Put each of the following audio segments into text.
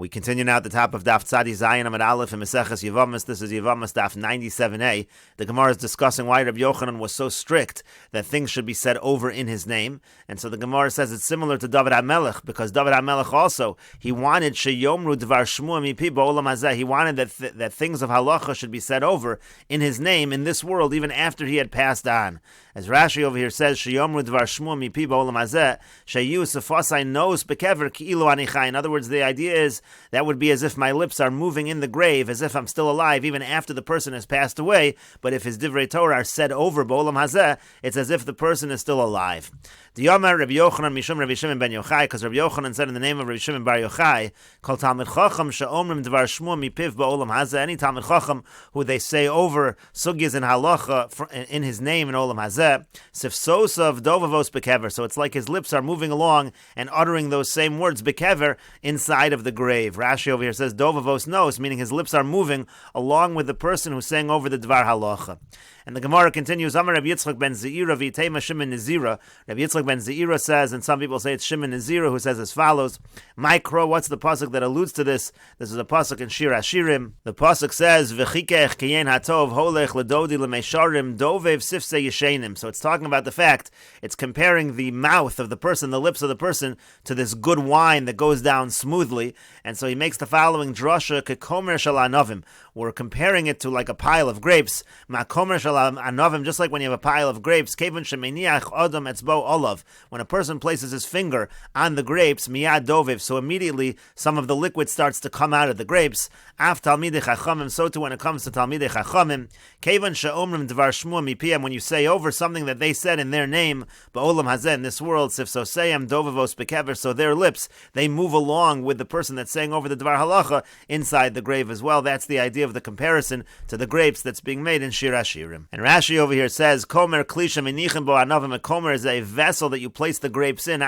We continue now at the top of Daf Tzadi Zayin Amud Aleph in Mesechet Yevamos. This is Yevamos Daf 97a. The Gemara is discussing why Rabbi Yochanan was so strict that things should be said over in his name. And so the Gemara says it's similar to David HaMelech, because David HaMelech also, he wanted Sheyomru Dvar Shmua Mipi Ba'olam Hazeh. He wanted that things of halacha should be said over in his name in this world, even after he had passed on. As Rashi over here says, Sheyomru Dvar Shmua Mipi Ba'olam Hazeh, Sheyu Sefasai Nos Bekever Ki'ilu Anichai. In other words, the idea is that would be as if my lips are moving in the grave, as if I'm still alive, even after the person has passed away. But if his divrei Torah are said over Ba'olam Hazeh, it's as if the person is still alive. The Yomer Rabbi Yochanan Mishum Rabbi Shimon ben Yochai, because Rabbi Yochanan said in the name of Rabbi Shimon bar Yochai, Kol Talmud Chacham she'omrim dvar shmua mipiv ba'olam hazeh. Any Talmud Chacham who they say over sugyas and halacha in his name in olam hazeh, sifsosav dovavos bekever. So it's like his lips are moving along and uttering those same words bekever inside of the grave. Rashi over here says dovavos nos, meaning his lips are moving along with the person who's saying over the dvar halacha. And the Gemara continues, Amar Rabbi Yitzchak ben Zeira v'itema Shimon Nazira. Rabbi Yitzchak ben Zeira says, and some people say it's Shimon Nazira, who says as follows, Mikro, what's the pasuk that alludes to this? This is a pasuk in Shir Hashirim. The pasuk says, V'chikech kiyen hatov holech ledodi lemesharim dovev sifse yeshenim. So it's talking about the fact, it's comparing the mouth of the person, the lips of the person, to this good wine that goes down smoothly. And so he makes the following drasha, kekomer shel anovim. We're comparing it to like a pile of grapes. Makomer shel anovim, just like when you have a pile of grapes. Kevon shemeniach adam etzbo olav. When a person places his finger on the grapes, miyad doviv, so immediately some of the liquid starts to come out of the grapes. Af talmidei chachamim, so too when it comes to talmidei chachamim. Kevon she'omrim dvar shmua mipiyam, when you say over something that they said in their name, ba'olam hazeh, in this world, sifsoseyam dovavos bekever, so their lips, they move along with the person that's saying over the dvar halacha inside the grave as well. That's the idea of the comparison to the grapes that's being made in Shir Hashirim. And Rashi over here says, Komer klisha minichim bo anovim. A komer is a vessel that you place the grapes in,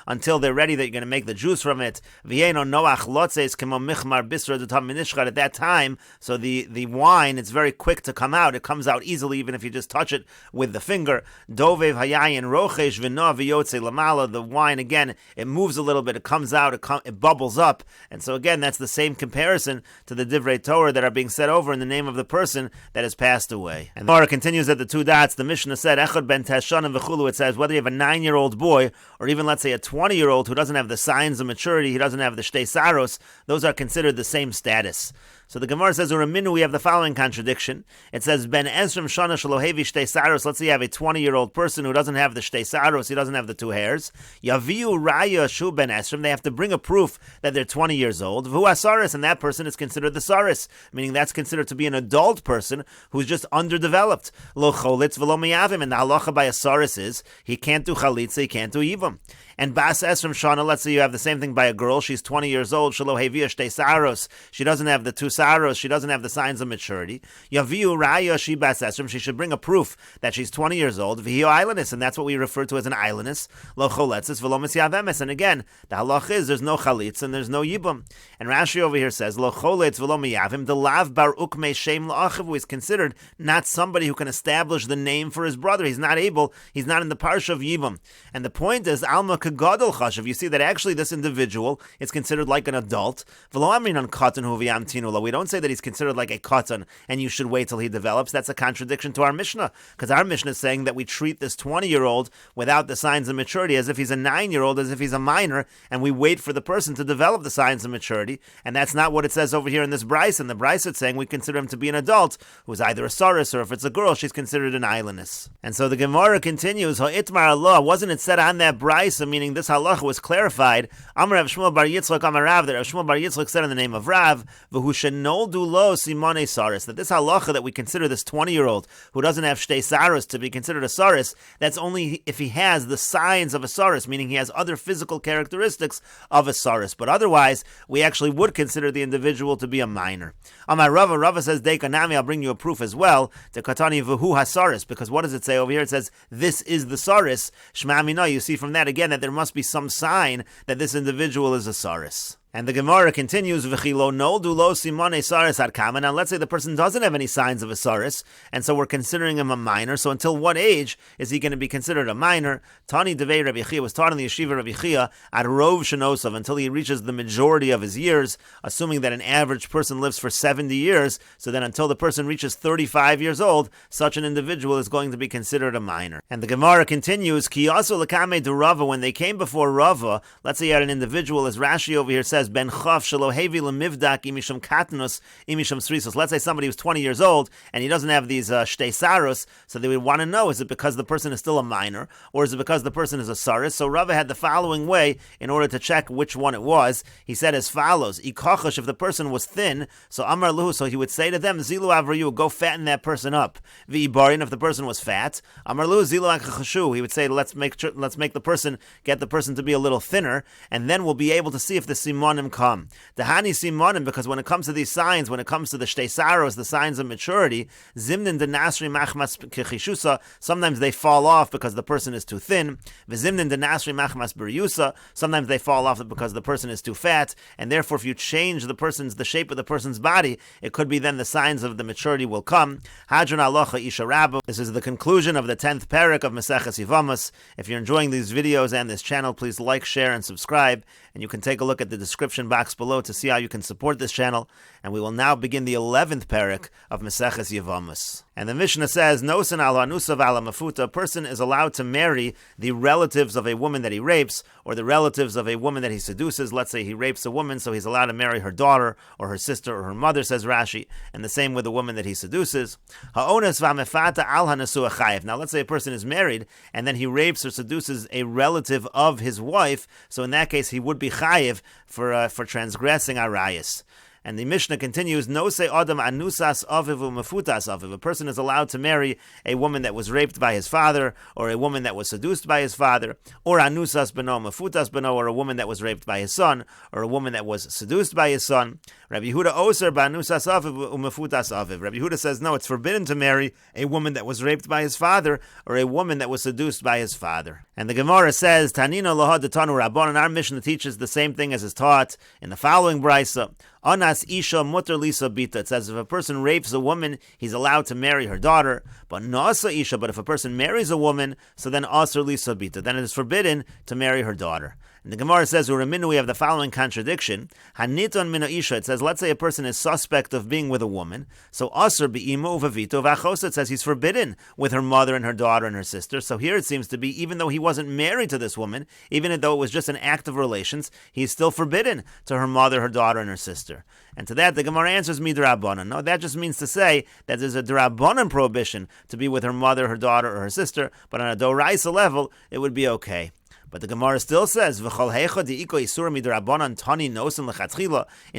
until they're ready, that you're going to make the juice from it. V'yeino noach lotzes kemo michmar bisra dutam minishchad. At that time, so the wine, it's very quick to come out. It comes out easily, even if you just touch it with the finger. Dovev hayayin rochesh v'no v'yotze lamala. The wine, again, it moves a little bit, it comes out, it bubbles up. And so again, that's the same comparison to the divrei Torah that are being said over in the name of the person that has passed away. And the Torah continues at the two dots. The Mishnah said, Echad ben teshanim v'chulu. It says, whether you have a 9-year-old boy, or even let's say a 20-year-old who doesn't have the signs of maturity, he doesn't have the shtei saros, those are considered the same status. So the Gemara says, Uraminu, we have the following contradiction. It says, Ben Esrim Shana Shalohevi Shtei Saros. Let's say you have a 20-year-old person who doesn't have the Shtei Saros, he doesn't have the 2 hairs. Yaviu Raya Shu Ben Esrim. They have to bring a proof that they're 20 years old. Vu Asaris, and that person is considered the Saris, meaning that's considered to be an adult person who's just underdeveloped. Lo Cholitz V'lo Miyavim. And the halacha by a Saris is, he can't do Chalitza, he can't do Yivam. And Bas Esrim Shana, let's say you have the same thing by a girl. She's 20 years old. Shalohevi Shtei Saros. She doesn't have the 2 saros. She doesn't have the signs of maturity. Yaviu Raya Shi Bas Esrim. She should bring a proof that she's 20 years old. V'hiyo Eilinus, and that's what we refer to as an Eilinus. Lo Choletzis V'lo Misyavemes. And again, the halach is there's no Chalitz and there's no Yibum. And Rashi over here says, Lo Choletz V'lo Miyavim. The Lav Bar Ukme Shem La'achivu is considered not somebody who can establish the name for his brother. He's not able. He's not in the parsha of Yibum. And the point is, Alma Kagadol Chashav. You see that actually this individual is considered like an adult. V'lo Amrin on Katan Hu V'yam Tinula. We don't say that he's considered like a katan and you should wait till he develops. That's a contradiction to our Mishnah, because our Mishnah is saying that we treat this 20-year-old without the signs of maturity as if he's a 9-year-old, as if he's a minor, and we wait for the person to develop the signs of maturity. And that's not what it says over here in this Bryce. In the Bryce it's saying we consider him to be an adult who's either a saris, or if it's a girl, she's considered an islandess. And so the Gemara continues, Ha'itmar Allah, wasn't it said on that Bryce, meaning this halacha was clarified, Amar Rav Shmuel bar Yitzchak Amar Rav, that Rav Shmuel bar Yitzchak said in the name of Rav, V'hu shenoldu lo simone saris, that this halacha that we consider this 20-year-old who doesn't have shtei saris to be considered a saris, that's only if he has the signs of a saris, meaning he has other physical characteristics of a saris. But otherwise, we actually would consider the individual to be a minor. Amar Rava, Rava says, Dekanami, I'll bring you a proof as well, to Katani v'hu hasaris, because what does it say over here? It says, this is the saris. Shema Amina, you see from that again that there must be some sign that this individual is a saris. And the Gemara continues, V'chilo noldu lo simone saris ad kama. Now let's say the person doesn't have any signs of a saris, and so we're considering him a minor. So until what age is he going to be considered a minor? Tani devei Rabbi Chia was taught in the yeshiva Rabbi Chia at rov shenosav, until he reaches the majority of his years, assuming that an average person lives for 70 years. So then until the person reaches 35 years old, such an individual is going to be considered a minor. And the Gemara continues, Ki yasu lekame de Rava, when they came before Rava, let's say you had an individual, as Rashi over here says, Ben Chav Shelo Hevi Lemivdak Imisham Katnus Imisham Srisos. Let's say somebody who's 20 years old and he doesn't have these Shtei Saros, so they would want to know, is it because the person is still a minor, or is it because the person is a Saris? So Rava had the following way in order to check which one it was. He said as follows, Ikochash, if the person was thin, so Amar Luhu, so he would say to them, Zilu Avrayu, go fatten that person up. V'ibarin, if the person was fat, Amar Luhu Zilu Akachashu, he would say, let's make the person, get the person to be a little thinner, and then we'll be able to see if the Simonim come. The Hani Simonim, because when it comes to these signs, when it comes to the Shtei Saros, the signs of maturity, Zimnin de Nasri Machmas Kechishusa, sometimes they fall off because the person is too thin. V'zimnin de Nasri Machmas Beriusa, sometimes they fall off because the person is too fat, and therefore if you change the shape of the person's body, it could be then the signs of the maturity will come. Hadron Alocha Isha Rabba. This is the conclusion of the 10th parak of Mesechet Yevamos. If you're enjoying these videos and this channel, please like, share, and subscribe, and you can take a look at the description box below to see how you can support this channel. And we will now begin the 11th parak of Mesechet Yevamos. And the Mishnah says, Nosen al hanusav ala mafuta, a person is allowed to marry the relatives of a woman that he rapes, or the relatives of a woman that he seduces. Let's say he rapes a woman, so he's allowed to marry her daughter, or her sister, or her mother, says Rashi, and the same with the woman that he seduces. Ha'ones v'amefata al hanasua chayev. Now let's say a person is married, and then he rapes or seduces a relative of his wife, so in that case he would be chayev for transgressing arayis. And the Mishnah continues, No se adam anusas aviv u'mefutas aviv. A person is allowed to marry a woman that was raped by his father, or a woman that was seduced by his father, or anusas beno mefutas beno, or a woman that was raped by his son, or a woman that was seduced by his son. Rabbi Yehuda oser ba'anusas aviv u'mefutas aviv. Rabbi Yehuda says, no, it's forbidden to marry a woman that was raped by his father, or a woman that was seduced by his father. And the Gemara says, Tanino lohad detanu rabban, and our Mishnah teaches the same thing as is taught in the following brisa. Anas isha mutter lisa bita. It says if a person rapes a woman, he's allowed to marry her daughter. But nasa isha. But if a person marries a woman, so then asur lisa bita. Then it is forbidden to marry her daughter. And the Gemara says, Uraminu, we have the following contradiction. Haniton mina isha. It says, let's say a person is suspect of being with a woman. So asur bi'imo uvavito v'achos. It says he's forbidden with her mother and her daughter and her sister. So here it seems to be, even though he wasn't married to this woman, even though it was just an act of relations, he's still forbidden to her mother, her daughter, and her sister. And to that, the Gemara answers midrabanan. No, that just means to say that there's a drabanan prohibition to be with her mother, her daughter, or her sister, but on a doraisa level, it would be okay. But the Gemara still says, in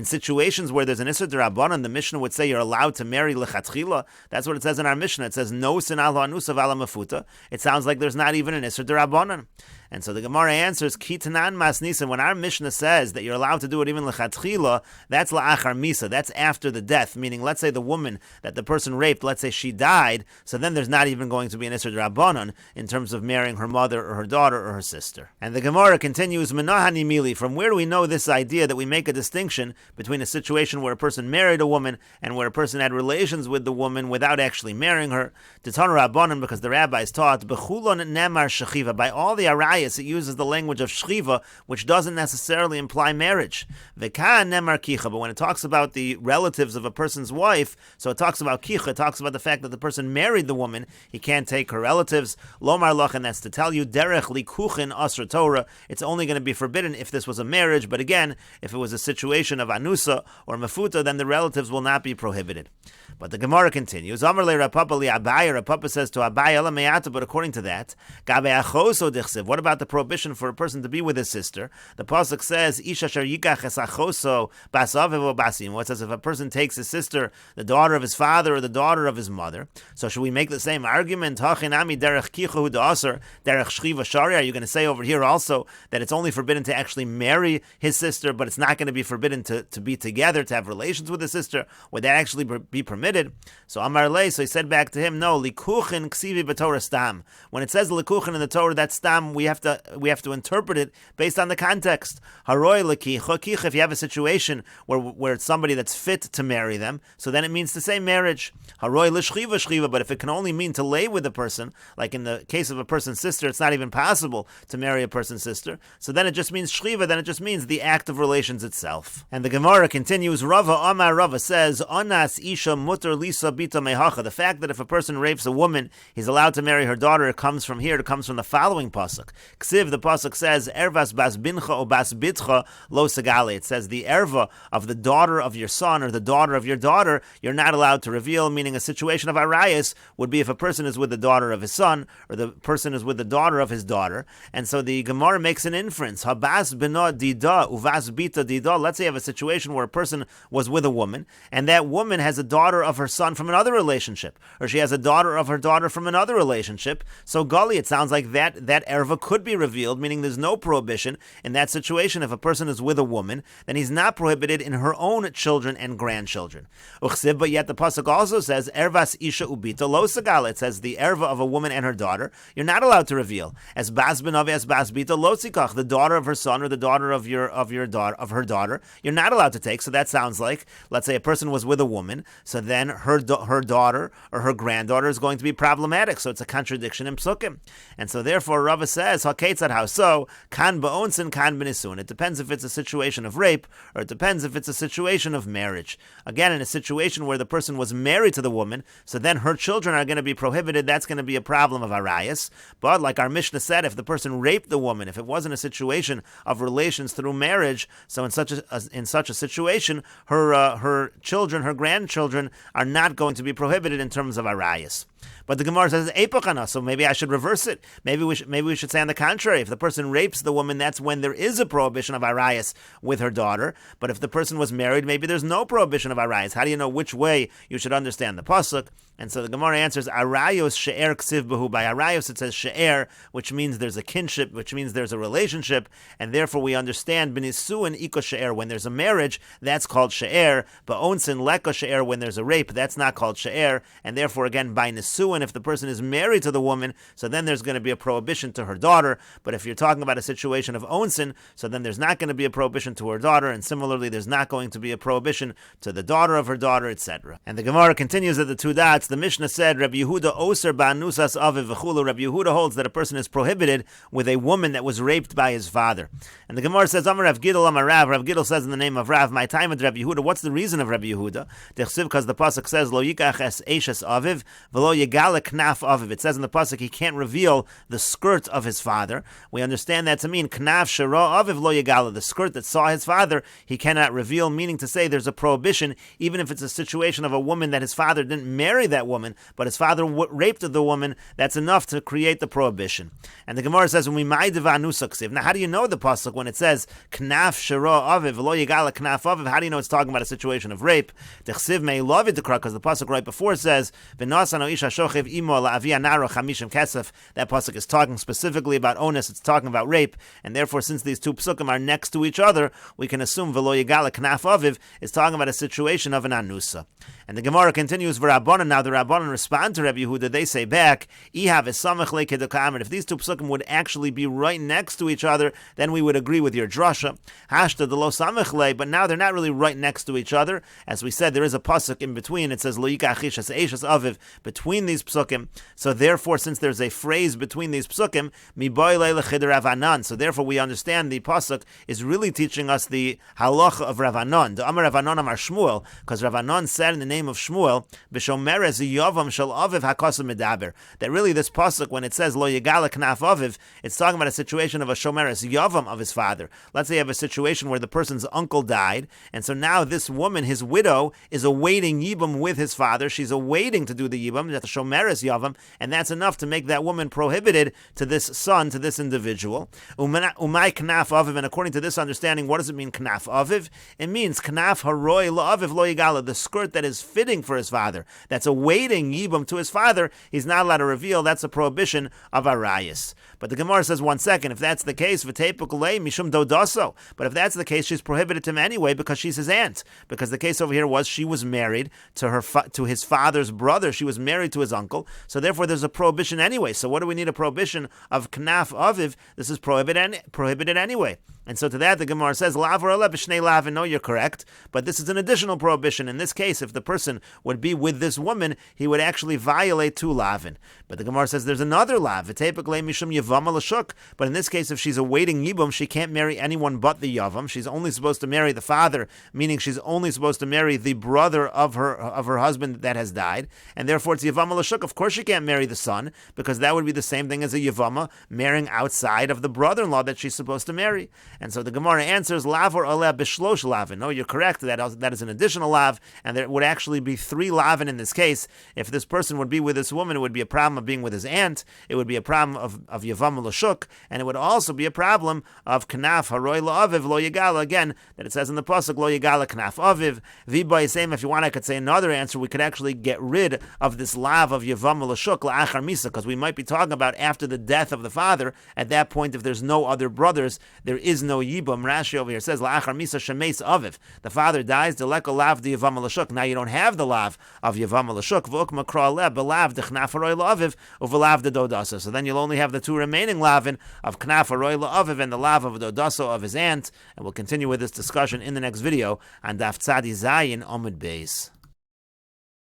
situations where there's an Isser D'Rabbanan, the Mishnah would say you're allowed to marry lechatchila. That's what it says in our Mishnah. It says, Nosin al hanusav ala mafuta. It sounds like there's not even an Isser D'Rabbanan. And so the Gemara answers, Kitanan masnisim. When our Mishnah says that you're allowed to do it even lechatchila, that's la'achar misa. That's after the death. Meaning, let's say the woman that the person raped, let's say she died, so then there's not even going to be an Isser D'Rabbanan in terms of marrying her mother or her daughter or her sister. And the Gemara continues, Menahani mili. From where do we know this idea that we make a distinction between a situation where a person married a woman and where a person had relations with the woman without actually marrying her? Titanu Rabbanan, because the rabbis taught, Bechulon nemar shechiva. By all the arayas, it uses the language of shchiva, which doesn't necessarily imply marriage. V'kan nemar kicha. But when it talks about the relatives of a person's wife, so it talks about kicha, it talks about the fact that the person married the woman, he can't take her relatives. Lomar loch, and that's to tell you, derech likuchin asr Torah, it's only going to be forbidden if this was a marriage, but again, if it was a situation of anusa or mefuta, then the relatives will not be prohibited. But the Gemara continues, Amar le Rapapa li Abaye, Rapapa says to Abaye, Ela me'ata, but according to that, Gabe achoso dichsev, what about the prohibition for a person to be with his sister? The Pasuk says, Isha shar yikach es achoso bas aviv o bas imo. It says if a person takes his sister, the daughter of his father or the daughter of his mother, so should we make the same argument? Hachinami derech kichu da'aser derech shchiva shari. Are you going to say over here also that it's only forbidden to actually marry his sister, but it's not going to be forbidden to be together, to have relations with his sister? Would that actually be permitted? So Amar Le, so he said back to him, no, likuchin ksivi b'torah stam. When it says likuchin in the Torah, that's stam, we have to interpret it based on the context. Haroi l'kicha, if you have a situation where it's somebody that's fit to marry them, so then it means to say marriage. Haroi l'shchiva shchiva, but if it can only mean to lay with a person, like in the case of a person's sister, it's not even possible to marry a person's sister, so then it just means shchiva, then it just means the act of relations itself. And the Gemara continues, Rava Amar Rava says, Onas isha mutter lisa bita mehacha. The fact that if a person rapes a woman, he's allowed to marry her daughter, it comes from here, it comes from the following pasuk. Ksiv, the pasuk says, Ervas bas bincha o bas bitcha lo sagale. It says the erva of the daughter of your son or the daughter of your daughter, you're not allowed to reveal, meaning a situation of arayas would be if a person is with the daughter of his son or the person is with the daughter of his daughter. And so the Gemara makes an inference. Habas bina dida uvas bita dida. Let's say you have a situation where a person was with a woman and that woman has a daughter of her son from another relationship, or she has a daughter of her daughter from another relationship. So Gali, it sounds like that erva could be revealed, meaning there's no prohibition in that situation. If a person is with a woman, then he's not prohibited in her own children and grandchildren. Uchsiv, but yet the pasuk also says ervas isha ubita lo sagala. It says the erva of a woman and her daughter, you're not allowed to reveal. As bas benavi as bas bita lo sikach, the daughter of her son or the daughter of her daughter, you're not allowed to take. So that sounds like, let's say a person was with a woman, so then her daughter or her granddaughter is going to be problematic. So it's a contradiction in psukim. And so therefore Rava says, Haketzad, how so? Kan ba'onsin, kan b'nisun. It depends if it's a situation of rape, or it depends if it's a situation of marriage. Again, in a situation where the person was married to the woman, so then her children are going to be prohibited, that's going to be a problem of arayas. But like our Mishnah said, if the person raped the woman, if it wasn't a situation of relations through marriage, so in such a situation, her children, her grandchildren, are not going to be prohibited in terms of arayas. But the Gemara says Eipachana, so maybe I should reverse it. Maybe we should say on the contrary. If the person rapes the woman, that's when there is a prohibition of arayas with her daughter. But if the person was married, maybe there's no prohibition of arayas. How do you know which way you should understand the pasuk? And so the Gemara answers arayos she'er ksiv behu. By arayos it says she'er, which means there's a kinship, which means there's a relationship, and therefore we understand b'nisuin iko she'er, when there's a marriage, that's called she'er. But onsin leko she'er, when there's a rape, that's not called she'er. And therefore again by nisuin, if the person is married to the woman, so then there's going to be a prohibition to her daughter. But if you're talking about a situation of onsin, so then there's not going to be a prohibition to her daughter, and similarly there's not going to be a prohibition to the daughter of her daughter, etc. And the Gemara continues at the two dots. The Mishnah said, Rabbi Yehuda oser ba'anusas aviv v'chulu. Rabbi Yehuda holds that a person is prohibited with a woman that was raped by his father. And the Gemara says, Amar Rav Gidel, Amar Rav. Rav Gidel says in the name of Rav, my time with Rabbi Yehuda. What's the reason of Rabbi Yehuda? Because the pasuk says, Lo yikach es eshes aviv v'lo yigala knaf aviv. It says in the pasuk he can't reveal the skirt of his father. We understand that to mean knaf shara aviv lo yigala, the skirt that saw his father he cannot reveal, meaning to say there's a prohibition, even if it's a situation of a woman that his father didn't marry that woman, but his father raped the woman. That's enough to create the prohibition. And the Gemara says, when we ma'ideva anusaksiv. Now, how do you know the pasuk when it says knaf shara aviv lo yigala knaf aviv? How do you know it's talking about a situation of rape? Dechsiv me'ilavid dekra, because the pasuk right before says v'nasano isha shochev imo la'avia naro chamishim kesef. That pasuk is talking specifically about onus. It's talking about rape, and therefore, since these two psukim are next to each other, we can assume v'lo yigala knaf aviv is talking about a situation of an anusa. And the Gemara continues, v'rabbanan. Now the Rabbanan respond to Rabbi Yehuda. They say back, Ihav esamach lekedekamer. If these two psukim would actually be right next to each other, then we would agree with your drasha. Hashta de lo samach le. But now they're not really right next to each other. As we said, there is a pasuk in between. It says lo yikach ishas eishas aviv between these psukim. So therefore, since there's a phrase between these psukim, miboy le lechid Ravanan. So therefore, we understand the pasuk is really teaching us the halacha of Ravanan. The Amar Ravanan Amar Shmuel, because Ravanan said in the name of Shmuel, b'shomeres yavam shel aviv hakasim medaber. That really this pasuk, when it says lo yigala knaf aviv, it's talking about a situation of a shomeres yavam of his father. Let's say you have a situation where the person's uncle died, and so now this woman, his widow, is awaiting yibam with his father. She's awaiting to do the yibam, the shomeres yavam, and that's enough to make that woman prohibited to this son, to this individual. Umay knaf aviv, and according to this understanding, what does it mean knaf aviv? It means knaf haroi la aviv lo yigala, the skirt that is fitting for his father, that's a awaiting Yibum to his father, he's not allowed to reveal. That's a prohibition of Arayas. But the Gemara says, 1 second, if that's the case, mishum dodaso. But if that's the case, she's prohibited him anyway because she's his aunt. Because the case over here was she was married to his father's brother. She was married to his uncle. So therefore, there's a prohibition anyway. So what do we need a prohibition of knaf aviv? This is prohibited anyway. And so to that, the Gemara says, lav or b'shnei lavin. No, you're correct. But this is an additional prohibition. In this case, if the person would be with this woman, he would actually violate 2 lavin. But the Gemara says there's another lav. Mishum Yevama l'shuk. But in this case, if she's awaiting Yibum, she can't marry anyone but the Yavam. She's only supposed to marry the father, meaning she's only supposed to marry the brother of her husband that has died. And therefore, it's Yevama l'shuk. Of course, she can't marry the son, because that would be the same thing as a Yevama marrying outside of the brother-in-law that she's supposed to marry. And so the Gemara answers, lav or aleh b'shlosh lavin. No, you're correct. That is an additional lav, and there would actually be 3 lavin in this case. If this person would be with this woman, it would be a problem of being with his aunt. It would be a problem of Yevama l'shuk, and it would also be a problem of knaf haroi la'aviv lo yigala. Again, that it says in the pasuk lo yigala knaf aviv. V'ba yisem. If you want, I could say another answer. We could actually get rid of this lav of Yevama l'shuk la'achar misa, because we might be talking about after the death of the father. At that point, if there's no other brothers, there is no Yibum. Rashi over here says la'achar misa shemes aviv. The father dies. Deleka lav the Yevama l'shuk. Now you don't have the lav of Yevama l'shuk. V'uk makra aleh belav the knaf haroi la'aviv uvelav the dodasa. So then you'll only have the 2 remaining lavin of knaf haroi la'aviv and the lav of dodaso of his aunt. And we'll continue with this discussion in the next video on Daf Tzadi Zayin Omid Beis.